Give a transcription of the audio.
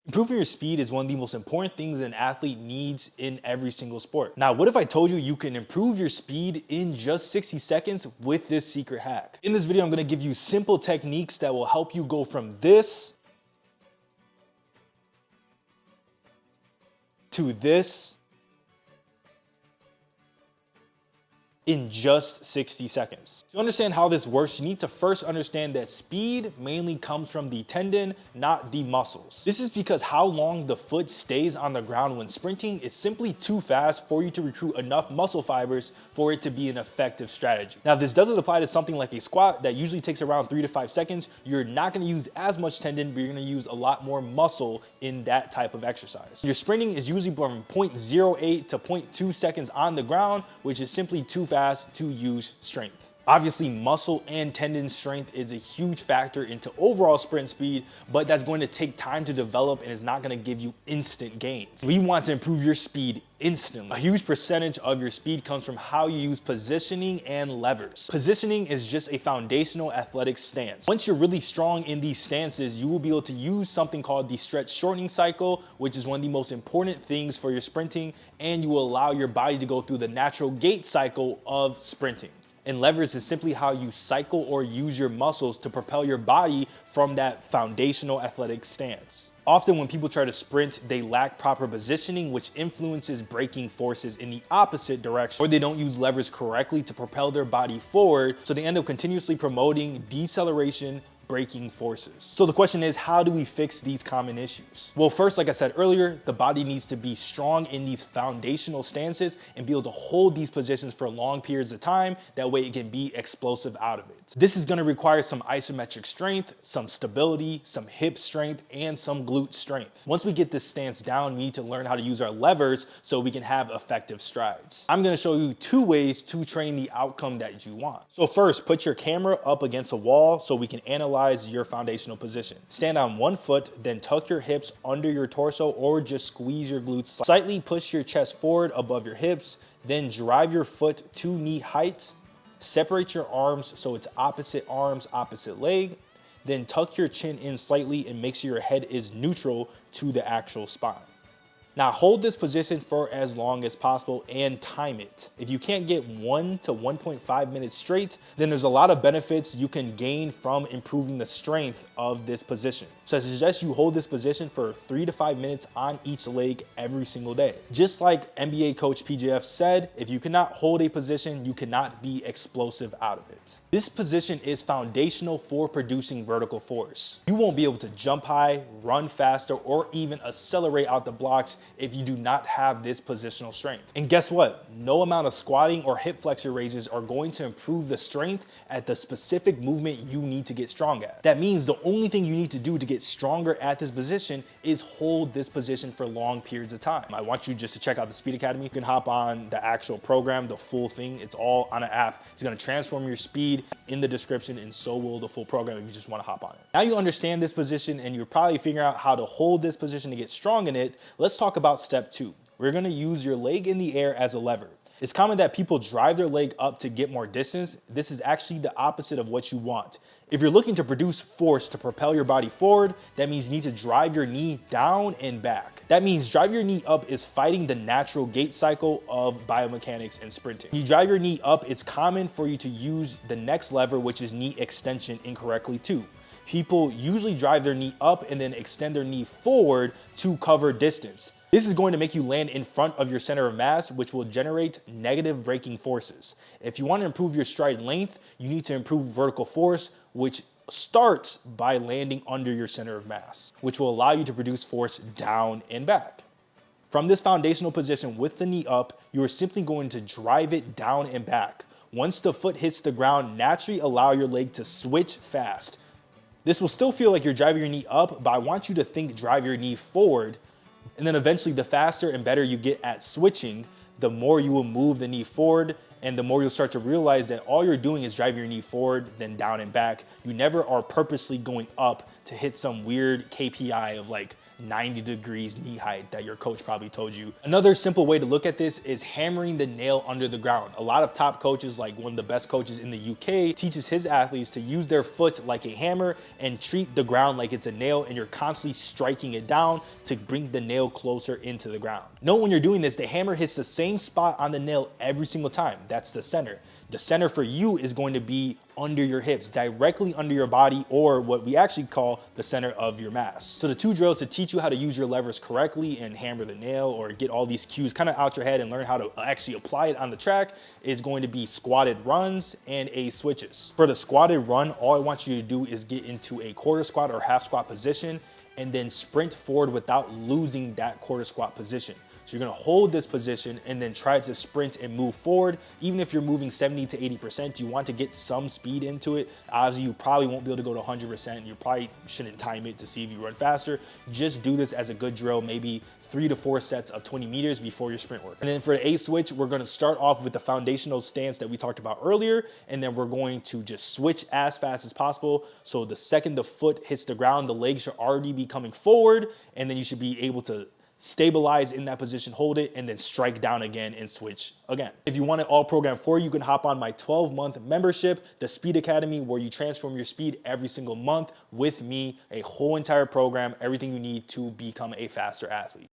Improving your speed is one of the most important things an athlete needs in every single sport. Now, what if I told you you can improve your speed in just 60 seconds with this secret hack? In this video, I'm gonna give you simple techniques that will help you go from this to this in just 60 seconds. To understand how this works, you need to first understand that speed mainly comes from the tendon, not the muscles. This is because how long the foot stays on the ground when sprinting is simply too fast for you to recruit enough muscle fibers for it to be an effective strategy. Now, this doesn't apply to something like a squat that usually takes around 3 to 5 seconds. You're not gonna use as much tendon, but you're gonna use a lot more muscle in that type of exercise. Your sprinting is usually from 0.08 to 0.2 seconds on the ground, which is simply too fast to use strength. Obviously, muscle and tendon strength is a huge factor into overall sprint speed, but that's going to take time to develop and is not going to give you instant gains. We want to improve your speed instantly. A huge percentage of your speed comes from how you use positioning and levers. Positioning is just a foundational athletic stance. Once you're really strong in these stances, you will be able to use something called the stretch shortening cycle, which is one of the most important things for your sprinting, and you will allow your body to go through the natural gait cycle of sprinting. And levers is simply how you cycle or use your muscles to propel your body from that foundational athletic stance. Often when people try to sprint, they lack proper positioning, which influences braking forces in the opposite direction, or they don't use levers correctly to propel their body forward, so they end up continuously promoting deceleration, braking forces. So the question is, how do we fix these common issues? Well, first, like I said earlier, the body needs to be strong in these foundational stances and be able to hold these positions for long periods of time. That way it can be explosive out of it. This is gonna require some isometric strength, some stability, some hip strength, and some glute strength. Once we get this stance down, we need to learn how to use our levers so we can have effective strides. I'm gonna show you 2 ways to train the outcome that you want. So first, put your camera up against a wall so we can analyze your foundational position. Stand on one foot, then tuck your hips under your torso or just squeeze your glutes. Slightly push your chest forward above your hips, then drive your foot to knee height. Separate your arms so it's opposite arms, opposite leg. Then tuck your chin in slightly and make sure your head is neutral to the actual spine. Now hold this position for as long as possible and time it. If you can't get 1 to 1.5 minutes straight, then there's a lot of benefits you can gain from improving the strength of this position. So I suggest you hold this position for 3 to 5 minutes on each leg every single day. Just like NBA coach PJF said, if you cannot hold a position, you cannot be explosive out of it. This position is foundational for producing vertical force. You won't be able to jump high, run faster, or even accelerate out the blocks if you do not have this positional strength. And guess what? No amount of squatting or hip flexor raises are going to improve the strength at the specific movement you need to get strong at. That means the only thing you need to do to get stronger at this position is hold this position for long periods of time. I want you just to check out the Speed Academy. You can hop on the actual program, the full thing. It's all on an app. It's gonna transform your speed in the description, and so will the full program if you just wanna hop on it. Now you understand this position and you're probably figuring out how to hold this position to get strong in it. Let's talk about step 2. We're gonna use your leg in the air as a lever. It's common that people drive their leg up to get more distance. This is actually the opposite of what you want. If you're looking to produce force to propel your body forward, that means you need to drive your knee down and back. That means drive your knee up is fighting the natural gait cycle of biomechanics and sprinting. When you drive your knee up, it's common for you to use the next lever, which is knee extension, incorrectly too. People usually drive their knee up and then extend their knee forward to cover distance. This is going to make you land in front of your center of mass, which will generate negative braking forces. If you want to improve your stride length, you need to improve vertical force, which starts by landing under your center of mass, which will allow you to produce force down and back. From this foundational position with the knee up, you are simply going to drive it down and back. Once the foot hits the ground, naturally allow your leg to switch fast. This will still feel like you're driving your knee up, but I want you to think drive your knee forward. And then eventually, the faster and better you get at switching, the more you will move the knee forward, and the more you'll start to realize that all you're doing is driving your knee forward, then down and back. You never are purposely going up to hit some weird KPI of like 90 degrees knee height that your coach probably told you. Another simple way to look at this is hammering the nail under the ground. A lot of top coaches, like one of the best coaches in the UK, teaches his athletes to use their foot like a hammer and treat the ground like it's a nail, and you're constantly striking it down to bring the nail closer into the ground. Note when you're doing this, the hammer hits the same spot on the nail every single time. That's the center. The center for you is going to be under your hips, directly under your body, or what we actually call the center of your mass. So the two drills to teach you how to use your levers correctly and hammer the nail or get all these cues kind of out your head and learn how to actually apply it on the track is going to be squatted runs and A switches. For the squatted run, all I want you to do is get into a quarter squat or half squat position and then sprint forward without losing that quarter squat position. So you're gonna hold this position and then try to sprint and move forward. Even if you're moving 70 to 80%, you want to get some speed into it. Obviously, you probably won't be able to go to 100%. You probably shouldn't time it to see if you run faster. Just do this as a good drill, maybe 3 to 4 sets of 20 meters before your sprint work. And then for the A switch, we're gonna start off with the foundational stance that we talked about earlier, and then we're going to just switch as fast as possible. So the second the foot hits the ground, the leg should already be coming forward, and then you should be able to stabilize in that position, hold it, and then strike down again and switch again. If you want it all programmed for you, you can hop on my 12-month membership, the Speed Academy, where you transform your speed every single month with me, a whole entire program, everything you need to become a faster athlete.